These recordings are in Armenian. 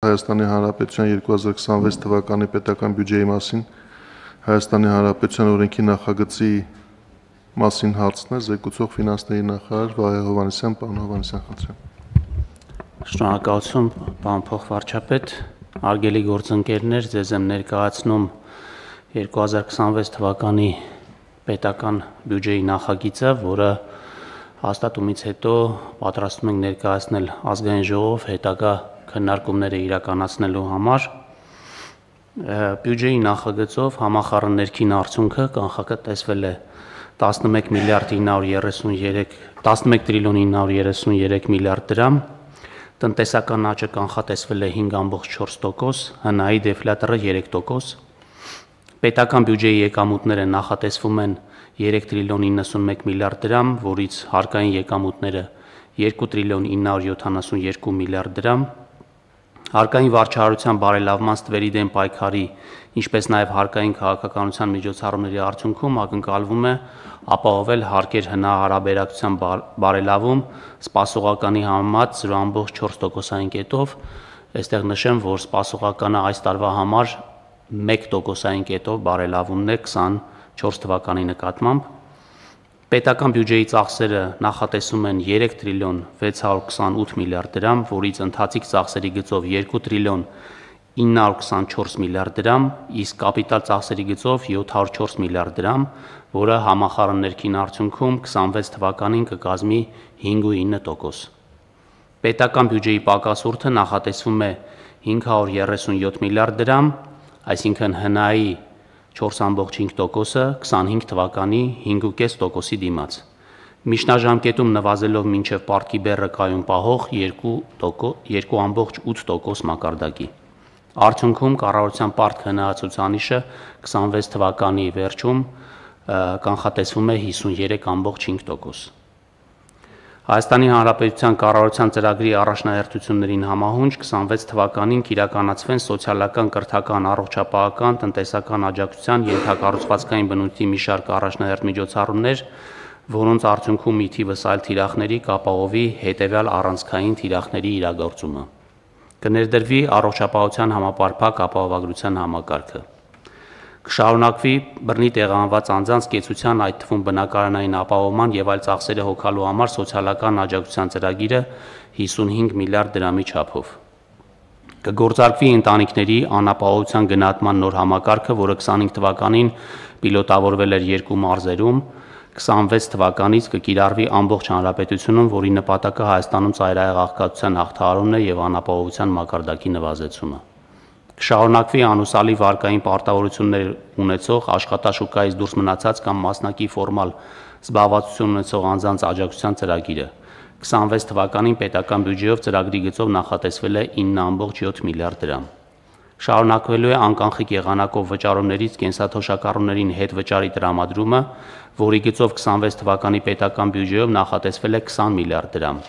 Հայաստանի Հանրապետության 2026 թվականի պետական բյուջեի մասին Հայաստանի Հանրապետության օրենքի նախագծի մասին հարցն է, զեկուցող ֆինանսների նախարար Վահե Հովհաննիսյան, պարոն Հովհաննիսյան, խնդրեմ։ Շնորհակալություն, պարոն փոխվարչապետ, հարգելի գործընկերներ, ձեզ եմ ներկայացնում 2026 թվականի պետական բյուջեի նախագիծը, որը հաստատումից հետո պատրաստում ենք ներկայացնել ազգային ժողով հետագա քննարկումները իրականացնելու համար։ Բյուջեի նախագծով համախառն ներքին արդյունքը կանխատեսվել է 11 տրիլիոն 933 միլիարդ դրամ, տնտեսական աճը կանխատեսվել է 5.4%, ՀՆԱ-ի դեֆլյատորը 3%, պետական բյուջեի եկամուտները նախատեսվում են 3 տրիլիոն 91 միլիարդ դրամ, որից հարկային եկամուտները 2 տրիլիոն 972 միլիարդ դրամ, հարկային վարչահարության բարելավման ստվերի դեմ պայքարի, ինչպես նաև հարկային քաղաքականության միջոցառումների արդյունքում ակնկալվում է ապահովել հարկեր ՀՆԱ հարաբերակցության բարելավում սպասողականի համեմատ 0.4%-ային կետով, այստեղ նշեմ, որ սպասողականը այս տարվա համար 1%-ային կետով բարելավումն է 24 թվականի նկատմամբ։ Պետական բյուջեի ծախսերը նախատեսում են 3 տրիլիոն 628 միլիարդ դրամ, որից ընթացիկ ծախսերի գծով 2 տրիլիոն 924 միլիարդ դրամ, իսկ կապիտալ ծախսերի գծով 704 միլիարդ դրամ, որը համախառն ներքին արդյունքում 26 թվականին կկազմի 5.9%։ Պետական բյուջեի պակասուրդը նախատեսվում է 537 միլիարդ դրամ, այսինքն ՀՆԱ-ի 4.5%-ը 25 թվականի 5.5%-ի դիմաց։ Միջնաժամկետում նվազելով մինչև պարտքի բեռը կայուն պահող 2.8% մակարդակի։ Արդյունքում կառավարության պարտք ՀՆԱ ցուցանիշը 26 թվականի վերջում կանխատեսվում է 53.5%։ Հայաստանի Հանրապետության կառավարության ծրագրի առաջնահերթություններին համահունչ 26 թվականին կիրականացվեն սոցիալական, կրթական, առողջապահական, տնտեսական աջակցության, ենթակառուցվածքային բնույթի մի շարք առաջնահերթ միջոցառումներ, որոնց արդյունքում ի թիվս այլ թիրախների կապահովի հետևյալ առանցքային թիրախների իրագործումը։ Կներդրվի առողջապահության համապարփակ ապահովագրության համակարգը։ Կշարունակվի բռնի տեղահանված անձանց կեցության, այդ թվում բնակարանային ապահովման եւ այլ ծախսերը հոգալու համար սոցիալական աջակցության ծրագիրը 55 միլիարդ դրամի չափով։ Կգործարկվի ընտանիքների անապահովության գնահատման նոր համակարգը, որը 25 թվականին պիլոտավորվել էր 2 մարզերում, 26 թվականից կկիրառվի ամբողջ հանրապետությունում, որի նպատակը Հայաստանում ծայրահեղ աղքատության հաղթահարումն է եւ անապահովության մակարդակի նվազեցումը։ Կշարունակվի անուսալի վարկային պարտավորություններ ունեցող աշխատաշուկայից դուրս մնացած կամ մասնակի ֆորմալ զբաղվածություն ունեցող անձանց աջակցության ծրագիրը։ 26 թվականին պետական բյուջեով ծրագրի գծով նախատեսվել է 9.7 միլիարդ դրամ։ Շարունակվելու է անկանխիկ եղանակով վճարումներից կենսաթոշակառուներին հետվճարի տրամադրումը, որի գծով 26 թվականի պետական բյուջեով նախատեսվել է 20 միլիարդ դրամ,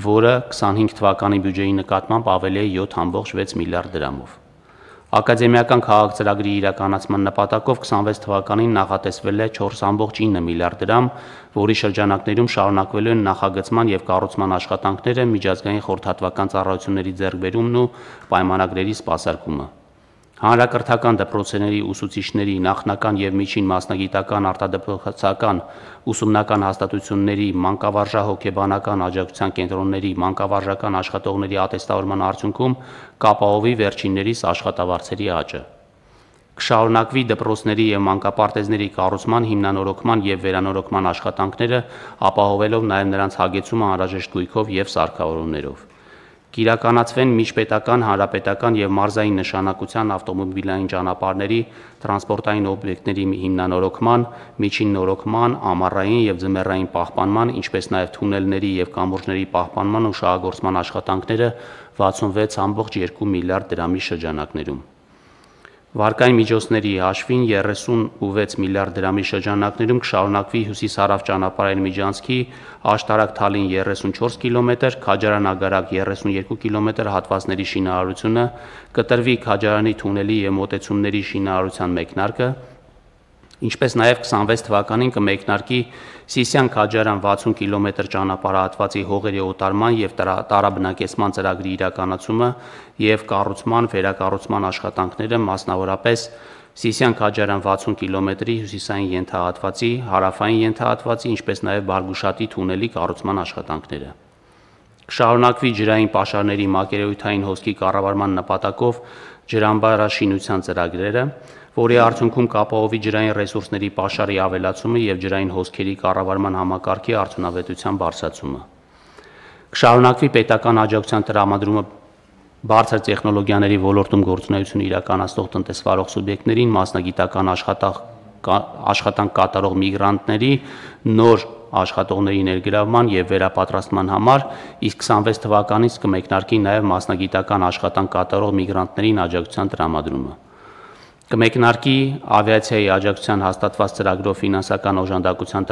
որը 25 թվականի բյուջեի նկատմամբ ավելի է 7.6 միլիարդ դրամով։ Ակադեմիական քաղաք ծրագրի իրականացման նպատակով 26 թվականին նախատեսվել է 4.9 միլիարդ դրամ, որի շրջանակներում շարունակվելու են նախագծման եւ կառուցման աշխատանքները, միջազգային խորհրդատվական ծառայությունների ձեռքբերումն ու պայմանագրերի սպասարկումը։ Հանրակրթական դպրոցների ուսուցիչների նախնական եւ միջին մասնագիտական արտադպրոցական ուսումնական հաստատությունների մանկավարժահոգեբանական աջակցության կենտրոնների մանկավարժական աշխատողների ատեստավորման արդյունքում կապահովի վերջիններիս աշխատավարձերի աճը։ Կշարունակվի դպրոցների եւ մանկապարտեզների կառուցման, հիմնանորոգման եւ վերանորոգման աշխատանքները, ապահովելով նաեւ նրանց հագեցումը անհրաժեշտ գույքով եւ սարքավորումներով։ Կիրականացվեն միջպետական, հանրապետական եւ մարզային նշանակության ավտոմոբիլային ճանապարհների, տրանսպորտային օբյեկտների հիմնանորոգման, միջին նորոգման, ամառային եւ ձմեռային պահպանման, ինչպես նաեւ թունելների եւ կամուրջների պահպանման ու շահագործման աշխատանքները 66.2 միլիարդ դրամի շրջանակներում։ Վարկային միջոցների հաշվին 36 միլիարդ դրամի շրջանակներում կշարունակվի հյուսիս-հարավ ճանապարհային միջանցքի Աշտարակ-Թալին 34 կիլոմետր, Քաջարան-Ագարակ 32 կիլոմետր հատվածների շինարարությունը, կտրվի Քաջարանի թունելի եւ մոտեցումների շինարարության մեկնարկը, Ինչպես նաև 26 թվականին կմեկնարկի Սիսիան-Քաջարյան 60 կիլոմետր ճանապարհահատվածի հողերի օտարման եւ տարաբնակեցման ծրագրի իրականացումը եւ կառուցման, վերակառուցման աշխատանքները, մասնավորապես Սիսիան-Քաջարյան 60 կիլոմետրի հյուսիսային ենթահատվածի, հարավային ենթահատվածի, ինչպես նաև Բարգուշատի թունելի կառուցման աշխատանքները։ Կշարունակվի ջրային պաշարների մակերևութային հոսքի կառավարման նպատակով ջրամբարաշինության ծրագրերը, որի արդյունքում կապահովի ջրային ռեսուրսների պաշարի ավելացումը եւ ջրային հոսքերի կառավարման համակարգի արդյունավետության բարձրացումը։ Կշարունակվի պետական աջակցության տրամադրումը բարձր տեխնոլոգիաների ոլորտում գործունեություն իրականացնող տնտեսվարող սուբյեկտներին, մասնագիտական աշխատանք կատարող միգրանտների նոր աշխատողների ներգրավման եւ վերապատրաստման համար, իսկ 26 թվականից կմեկնարկի նաեւ մասնագիտական աշխատանք կատարող միգրանտներին աջակցության տրամադրումը։ Կմեկնարկի ավիացիայի աջակցության հաստատված ծրագրով ֆինանսական օժանդակության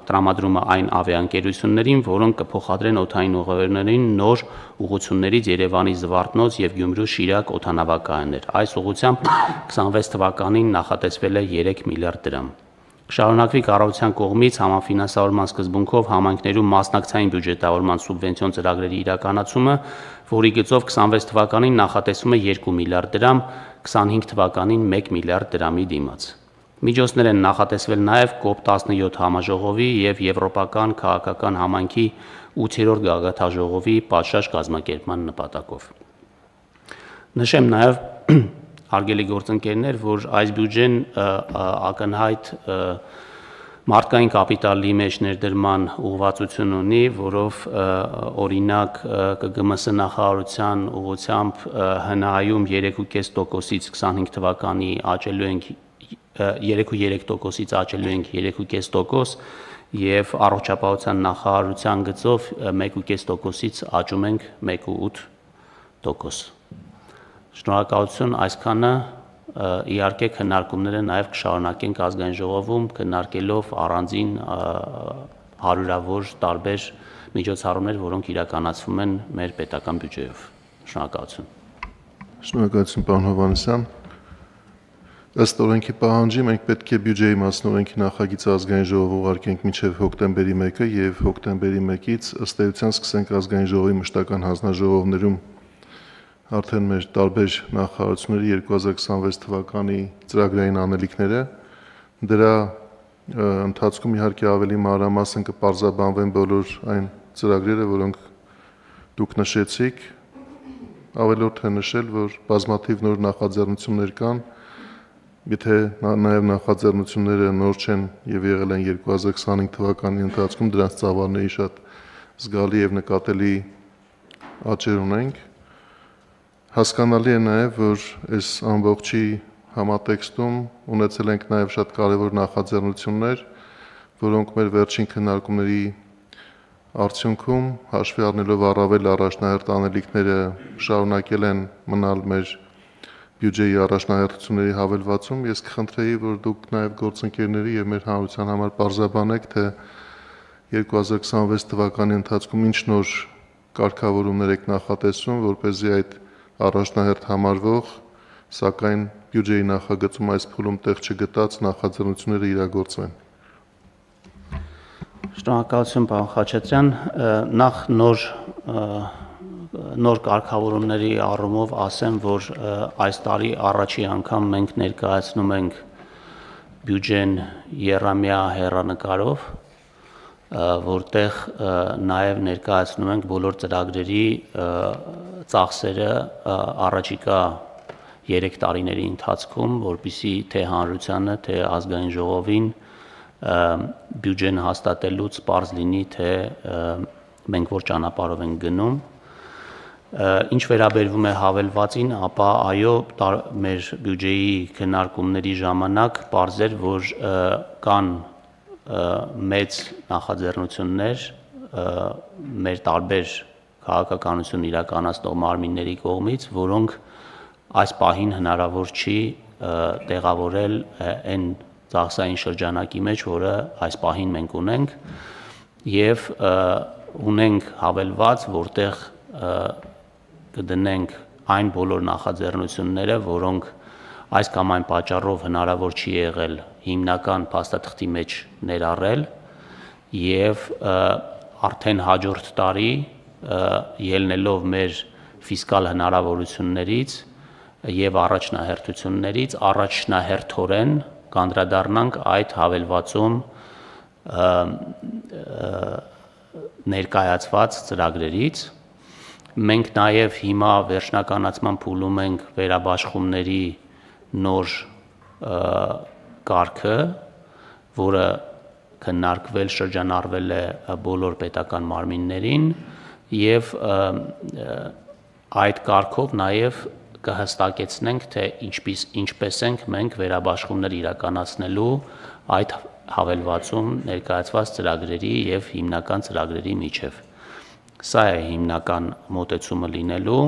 տրամադրումը այն ավիաընկերություններին, որոնք կփոխադրեն օդային ուղևորներին նոր ուղղություններից Երևանի Զվարթնոց եւ Գյումրու Շիրակ օդանավակայաններ։ Այս ուղղությամբ 26 թվականին նախատեսվել է 3 միլիարդ դրամ։ Կշարունակվի կառավարության կողմից համաֆինանսավորման սկզբունքով համայնքներում մասնակցային բյուջետավորման սուբվենցիոն ծրագրերի իրականացումը, որի գծով 26 թվականին նախատեսվում է 2 միլիարդ դրամ, 25 թվականին 1 միլիարդ դրամի դիմաց։ Միջոցներ են նախատեսվել նաև COP17 համաժողովի եւ Եվրոպական քաղաքական համայնքի 8-րդ գագաթաժողովի պատշաճ կազմակերպման նպատակով։ Նշեմ նաև հարգելի գործընկերներ, որ այս բյուջեն ակնհայտ մարդկային կապիտալի մեջ ներդրման ուղղվածություն ունի, որով օրինակ ԿԳՄՍ նախարարության ուղղությամբ ՀՆԱ-ում 3.5%-ից 25 թվականի աճելու ենք 3.3%-ից աճելու ենք 3.5% եւ առողջապահության նախարարության գծով 1.5%-ից աճում ենք 1.8%։ Շնորհակալություն, այսքանը իհարկե քննարկումները նաև կշարունակենք ազգային ժողովում քննարկելով առանձին հարյուրավոր տարբեր միջոցառումներ, որոնք իրականացվում են մեր պետական բյուջեով։ Շնորհակալություն։ Շնորհակալություն, պարոն Հովհաննիսյան։ Ըստ օրենքի պահանջի մենք պետք է բյուջեի մասին օրենքի նախագիծը ազգային ժողով ուղարկենք մինչև հոկտեմբերի 1-ը եւ հոկտեմբերի 1-ից ըստ էության սկսենք ազգային ժողովի մշտական հանձնաժողովներում արդեն մեր տարբեր նախարարությունների 2026 թվականի ծրագրային անելիքները, դրա ընթացքում իհարկե ավելի մանրամասն կպարզաբանվեն բոլոր այն ծրագրերը, որոնք դուք նշեցիք, ավելորդ է նշել, որ բազմաթիվ նոր նախաձեռնություններ կան, եթե նաև նախաձեռնությունները նոր չեն եւ եղել են 2025 թվականի ընթացքում, դրանց ծավալների շատ զգալի եւ նկատելի աճեր ունենք։ Հասկանալի է նաև, որ այս ամբողջի համատեքստում ունեցել ենք նաև շատ կարևոր նախաձեռնություններ, որոնք մեր վերջին քննարկումների արդյունքում հաշվի առնելով առավել առաջնահերթ անելիքները շարունակել են մնալ մեր բյուջեի առաջնահերթությունների հավելվածում, ես կխնդրեի, որ դուք նաև գործընկերների եւ մեր հանրության համար պարզաբանեք, թե 2026 թվականի ընթացքում ինչ նոր կարգավորումներ եք նախատեսում, որպեսզի այդ առաջնահերթ համարվող, սակայն բյուջեի նախագծում այս փուլում տեղ չգտած նախաձեռնությունները իրագործվեն։ Շնորհակալություն, պարոն Խաչատրյան, նախ նոր կարգավորումների առումով ասեմ, որ այս տարի առաջի անգամ մենք ներկայացնում ենք բյուջեն եռամյա հեռանկարով, որտեղ նաև ներկայացնում ենք բոլոր ծրագրերի ծախսերը առաջիկա 3 տարիների ընթացքում, որպեսզի թե հանրությանը, թե ազգային ժողովին բյուջեն հաստատելուց պարզ լինի, թե մենք որ ճանապարհով ենք գնում։ Ինչ վերաբերվում է հավելվածին, ապա այո, մեր բյուջեի քննարկումների ժամանակ պարզ էր, որ կան մեծ նախաձեռնություններ մեր տարբեր քաղաքականություն իրականացնող մարմինների կողմից, որոնք այս պահին հնարավոր չի տեղավորել այն ծախսային շրջանակի մեջ, որը այս պահին մենք ունենք, եւ ունենք հավելված, որտեղ կդնենք այն բոլոր նախաձեռնությունները, որոնք այս կամ այն պատճառով հնարավոր չի եղել հիմնական փաստաթղթի մեջ ներառել եւ արդեն հաջորդ տարի ելնելով մեր ֆիսկալ հնարավորություններից եւ առաջնահերթություններից առաջնահերթորեն կանդրադառնանք այդ հավելվածում ներկայացված ծրագրերից։ Մենք նաև հիմա վերջնականացման փուլում ենք վերաբաշխումների նոր կարգը, որը քննարկվել շրջանառվել է բոլոր պետական մարմիններին եւ այդ կարգով նաև կհստակեցնենք, թե ինչպես ենք մենք վերաբաշխումներ իրականացնելու այդ հավելվածում ներկայացված ծրագրերի եւ հիմնական ծրագրերի միջև։ Սա է հիմնական մոտեցումը լինելու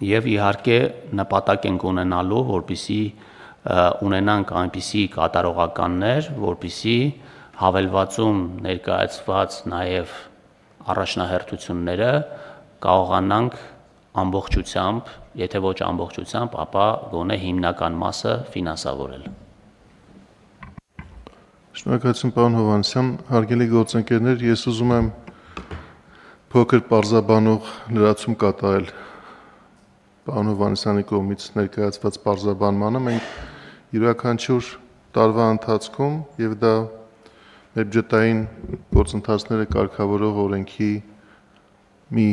եւ իհարկե նպատակ ենք ունենալու, որպեսզի ունենանք այնպիսի կատարողականներ, որպեսզի հավելվածում ներկայացված նաեւ առաջնահերթությունները կարողանանք ամբողջությամբ, եթե ոչ ամբողջությամբ, ապա գոնե հիմնական մասը ֆինանսավորել։ Շնորհակալություն պարոն Հովհաննիսյան, հարգելի գործընկերներ, ես ուզում եմ փոքր պարզաբանող լրացում կատարել պարոն Հովհաննիսյանի կողմից ներկայացված պարզաբանմանը։ Մենք յուրաքանչյուր տարվա ընթացքում եւ դա մեր բյուջետային գործընթացները կարգավորող օրենքի մի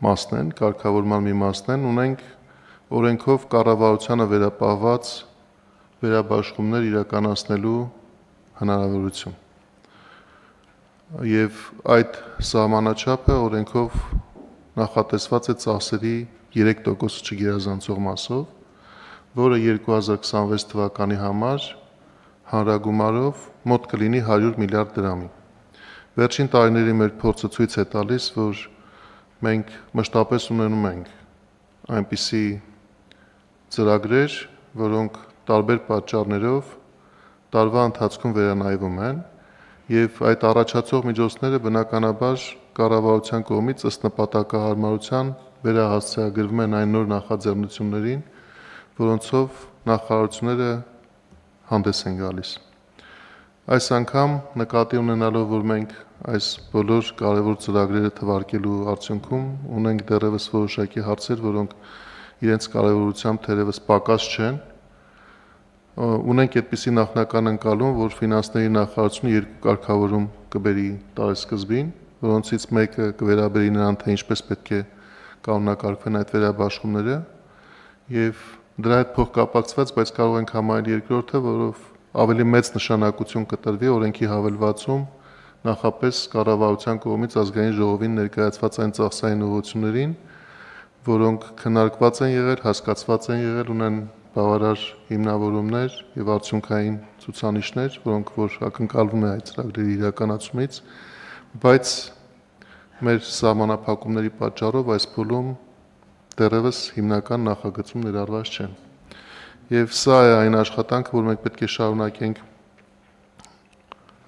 մասն են, կարգավորման մի մասն են, ունենք օրենքով կառավարությանը վերապահված վերաբաշխումներ իրականացնելու հնարավորություն։ Եվ այդ սահմանաչափը օրենքով նախատեսված է ծախսերի 3% չգերազանցող մասով, որը 2026 թվականի համար հանրագումարով մոտ կլինի 100 միլիարդ դրամի։ Վերջին տարիների մեր փորձը ցույց է տալիս, որ մենք մշտապես ունենում ենք այնպիսի ծրագրեր, որոնք տարբեր պատճառներով տարվա ընթացքում վերանայվում են եւ այդ առաջացող միջոցները բնականաբար կառավարության կողմից ըստ նպատակահարմարության վերահասցեագրվում են այն նոր նախաձեռնություններին, որոնցով նախարարությունները հանդես են գալիս։ Այս անգամ նկատի ունենալով, որ մենք այս բոլոր կարևոր ծրագրերը թվարկելու արդյունքում ունենք դեռևս որոշակի հարցեր, որոնք իրենց կարևորությամբ թերևս պակաս չեն, ունենք այդպիսի նախնական ընկալում, որ ֆինանսների նախարարությունը երկու կարգավորում կբերի տարեսկզբին, որոնցից մեկը կվերաբերի նրան, թե ինչպես պետք է կանոնակարգվեն այդ վերաբաշխումները, եւ դրա հետ փոխկապակցված, բայց կարող ենք համարել երկրորդը, որով ավելի մեծ նշանակություն կտրվի օրենքի հավելվածում նախապես կառավարության կողմից ազգային ժողովին ներկայացված այն ծախսային ուղղություններին, որոնք քննարկված են եղել, հասկացված են եղել, ունեն բավարար հիմնավորումներ եւ արդյունքային ցուցանիշներ, որոնք որ ակնկալվում է այդ ծրագրերի իրականացումից, բայց մեր սահմանափակումների պատճառով այս փուլում դեռևս հիմնական նախագծում ներառված չեն։ Եվ սա է այն աշխատանքը, որ մենք պետք է շարունակենք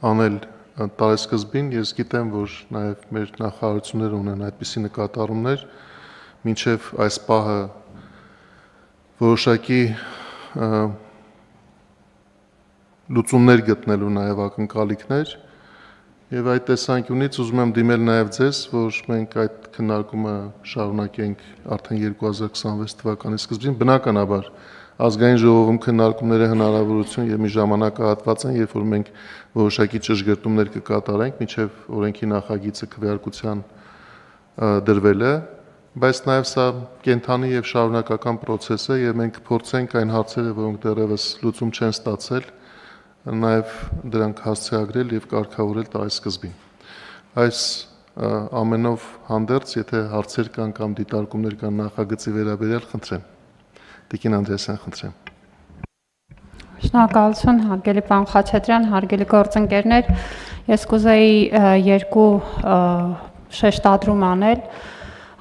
անել տարեսկզբին։ Ես գիտեմ, որ նաև մեր նախարարությունները ունեն այդպիսի նկատառումներ, մինչև այս պահը որոշակի լուծումներ գտնելու նաև ակնկալիքներ, եւ այդ տեսանկյունից ուզում եմ դիմել նաև ձեզ, որ մենք այդ քննարկումը շարունակենք արդեն 2026 թվականի սկզբին, բնականաբար ազգային ժողովում քննարկումները հնարավորություն եւ մի ժամանակահատված են, երբ որ մենք որոշակի ճշգրտումներ կկատարենք, մինչեւ օրենքի նախագիծը քվեարկության դրվել է, բայց նաև սա կենթանի եւ շարունակական process է եւ մենք փորձենք այն հարցերը, որոնք դեռևս լուծում չեն ստացել, նաև դրանք հասցեագրել եւ կարգավորել տարեսկզբին։ Այս ամենով հանդերձ, եթե հարցեր կան կամ դիտարկումներ կան նախագծի վերաբերյալ, խնդրեմ։ Տիկին Անդրեասյան, խնդրեմ։ Շնորհակալություն, հարգելի պարոն Խաչատրյան, հարգելի գործընկերներ, ես կուզեի երկու շեշտադրում անել։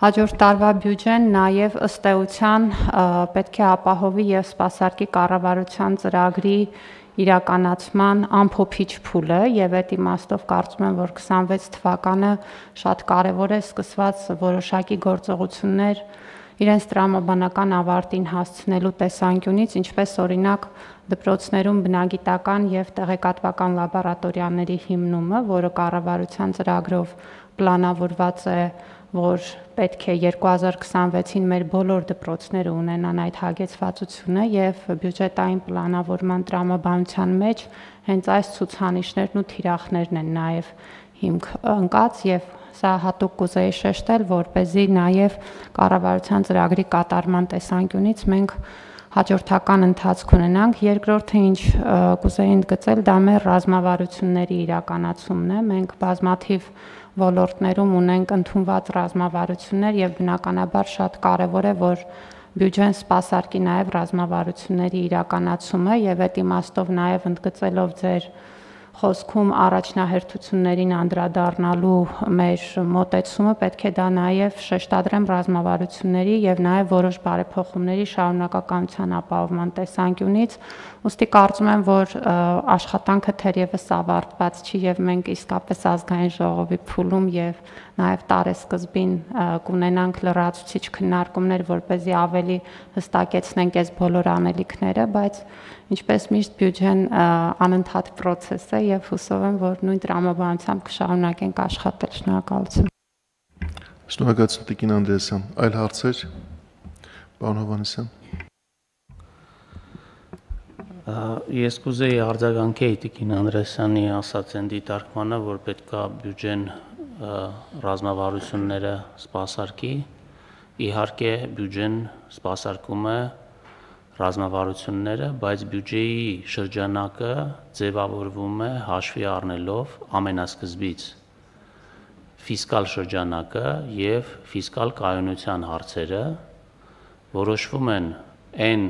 Հաջորդ տարվա բյուջեն նաև ըստ էության պետք է ապահովի եւ սպասարկի կառավարության ծրագրի իրականացման ամփոփիչ փուլը եւ այդ իմաստով կարծում եմ, որ 26 թվականը շատ կարեւոր է սկսված որոշակի գործողություններ իրենց տրամաբանական ավարտին հասցնելու տեսանկյունից, ինչպես օրինակ դպրոցներում բնագիտական եւ տեղեկատվական լաբորատորիաների հիմնումը, որը կառավարության ծրագրով պլանավորված է, որ պետք է 2026-ին մեր բոլոր դպրոցները ունենան այդ հագեցվածությունը եւ բյուջետային պլանավորման տրամաբանության մեջ հենց այս ցուցանիշներն ու թիրախներն են նաեւ հիմք ընկած եւ սա հատուկ կուզեի շեշտել, որպեսզի նաեւ կառավարության ծրագրի կատարման տեսանկյունից մենք հաջորդական ընթացք ունենանք։ Երկրորդը ինչ կուզեի ընդգծել, դա մեր ռազմավարությունների իրականացումն է։ Մենք բազմաթիվ ոլորտներում ունենք ընդունված ռազմավարություններ եւ բնականաբար շատ կարեւոր է, որ բյուջեն սպասարկի նաեւ ռազմավարությունների իրականացումը եւ այդ իմաստով նաեւ ընդգծելով ձեր խոսքում առաջնահերթություններին անդրադառնալու մեր մոտեցումը պետք է դա նաև շեշտադրեմ ռազմավարությունների եւ նաև որոշ բարեփոխումների շարունակականության ապահովման տեսանկյունից, ուստի կարծում եմ, որ աշխատանքը թերևս ավարտված չի եւ մենք իսկապես ազգային ժողովի փուլում եւ նաև տարեսկզբին կունենանք լրացուցիչ քննարկումներ, որպեսզի ավելի հստակեցնենք այս բոլոր անելիքները, բայց ինչպես միշտ բյուջեն անընդհատ process է եւ հուսով եմ, որ նույն տրամաբանությամբ կշարունակենք աշխատել։ Շնորհակալություն։ Շնորհակալություն Տիկին Անդրեասյան։ Այլ հարցեր։ Պարոն Հովհաննիսյան։ Ես կուզեի արձագանքեի Տիկին Անդրեասյանի ասած այն դիտարկմանը, որ պետքա բյուջեն ռազմավարությունները սպասարկի։ Իհարկե բյուջեն սպասարկում է ռազմավարությունները, բայց բյուջեի շրջանակը ձևավորվում է հաշվի առնելով ամենասկզբից ֆիսկալ շրջանակը եւ ֆիսկալ կայունության հարցերը, որոշվում են այն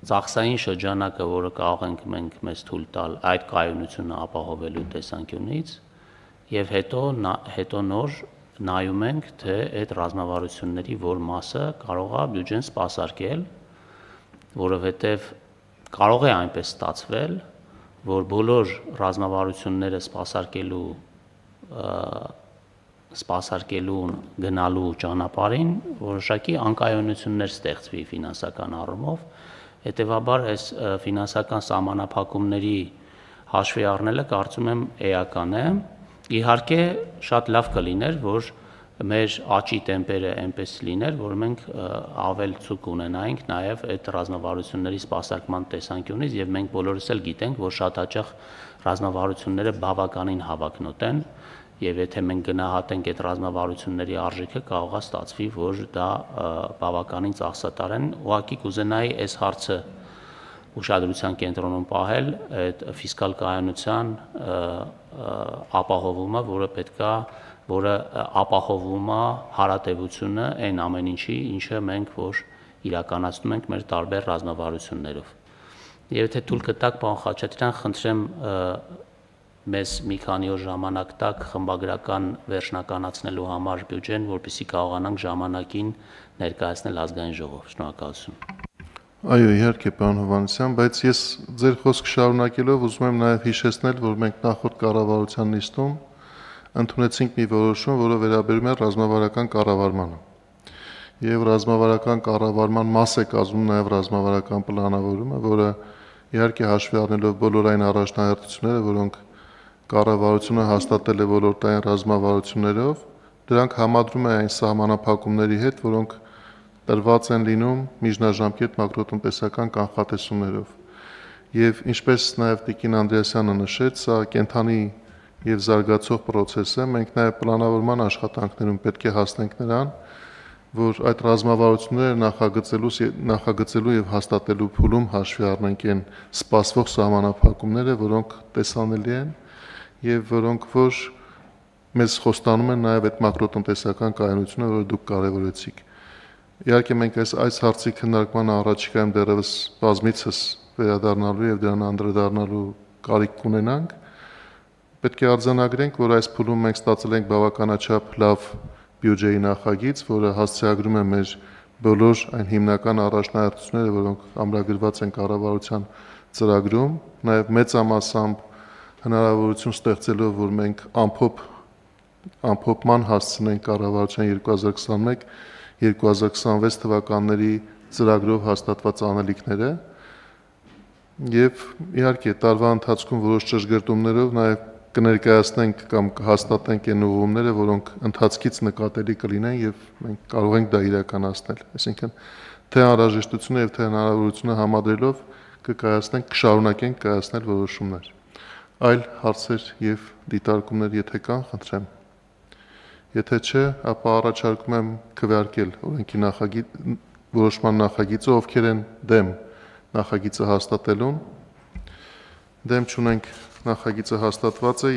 ծախսային շրջանակը, որը կարող ենք մենք մեզ թույլ տալ այդ կայունությունը ապահովելու տեսանկյունից եւ հետո նոր նայում ենք, թե այդ ռազմավարությունների որ մասը կարող է բյուջեն սպասարկել, որովհետև կարող է այնպես ստացվել, որ բոլոր ռազմավարությունները սպասարկելու գնալու ճանապարհին որոշակի անկայունություններ ստեղծվի ֆինանսական առումով, հետևաբար այս ֆինանսական սահմանափակումների հաշվի առնելը կարծում եմ էական է, իհարկե շատ լավ կլիներ, որ մեր աճի տեմպերը այնպես լիներ, որ մենք ավել ցուկ ունենայինք նաև այդ ռազմավարությունների սպասարկման տեսանկյունից եւ մենք բոլորս էլ գիտենք, որ շատ հաճախ ռազմավարությունները բավականին հավակնոտ են եւ եթե մենք գնահատենք այդ ռազմավարությունների արժեքը, կարող է ստացվի, որ դա բավականին ծախսատար են։ Ուղղակի կուզենայի այս հարցը ուշադրության կենտրոնում պահել այդ ֆիսկալ կայունության ապահովումը, որը ապահովում է հարատևությունը այն ամեն ինչի, ինչը մենք որ իրականացնում ենք մեր տարբեր ռազմավարություններով։ Եվ եթե թույլ կտաք, պարոն Խաչատրյան, խնդրեմ մեզ մի քանի օր ժամանակ տակ խմբագրական վերջնականացնելու համար բյուջեն, որպեսզի կարողանանք ժամանակին ներկայացնել ազգային ժողով։ Շնորհակալություն։ Այո, իհարկե, պարոն Հովհաննիսյան, բայց ես ձեր խոսքը շարունակելով ուզում եմ նաև հիշեցնել, որ մենք նախորդ կառավարության նիստում ընդունեցինք մի որոշում, որը վերաբերում է ռազմավարական կառավարմանը։ Եվ ռազմավարական կառավարման մաս է կազմում նաև ռազմավարական պլանավորումը, որը իհարկե հաշվի առնելով բոլոր այն առաջնահերթությունները, որոնք կառավարությունը հաստատել է ոլորտային ռազմավարություններով, դրանք համադրում է այն սահմանափակումների հետ, որոնք տրված են լինում միջնաժամկետ մակրոտնտեսական կանխատեսումներով։ Եվ ինչպես նաև Տիկին Անդրեասյանը նշեց, սա կենթանի եւ զարգացող process է, մենք նաև պլանավորման աշխատանքներում պետք է հասնենք նրան, որ այդ ռազմավարությունները նախագծելու եւ հաստատելու փուլում հաշվի առնենք այն սպասվող սահմանափակումները, որոնք տեսանելի են եւ որոնք որ մեզ խոստանում են նաև այդ մակրոտնտեսական կայունությունը, որը դուք կարևորեցիք։ Իհարկե մենք այս հարցի քննարկման առաջիկայում դեռևս բազմիցս վերադառնալու եւ դրան անդրադառնալու կարիք կունենանք։ Պետք է արձանագրենք, որ այս փուլում մենք ստացել ենք բավականաչափ լավ բյուջեի նախագիծ, որը հասցեագրում է մեր բոլոր այն հիմնական առաջնահերթությունները, որոնք ամրագրված են կառավարության ծրագրում, նաև մեծամասամբ հնարավորություն ստեղծելով, որ մենք ամփոփման հասցնենք կառավարության 2026 թվականների ծրագրով հաստատված անելիքները եւ իհարկե տարվա ընթացքում որոշ ճշգրտումներով նաեւ կներկայացնենք կամ կհաստատենք այն ուղղումները, որոնք ընթացքից նկատելի կլինեն եւ մենք կարող ենք դա իրականացնել։ Այսինքն թե անհրաժեշտությունը եւ թե հնարավորությունը համադրելով կկայացնենք, կշարունակենք կայացնել որոշումներ։ Այլ հարցեր եւ դիտարկումներ եթե կան, խնդրեմ։ Եթե չէ, ապա առաջարկում եմ քվեարկել օրենքի որոշման նախագիծը, ովքեր են դեմ նախագիծը հաստատելուն։ Դեմ չունենք, նախագիծը հաստատված է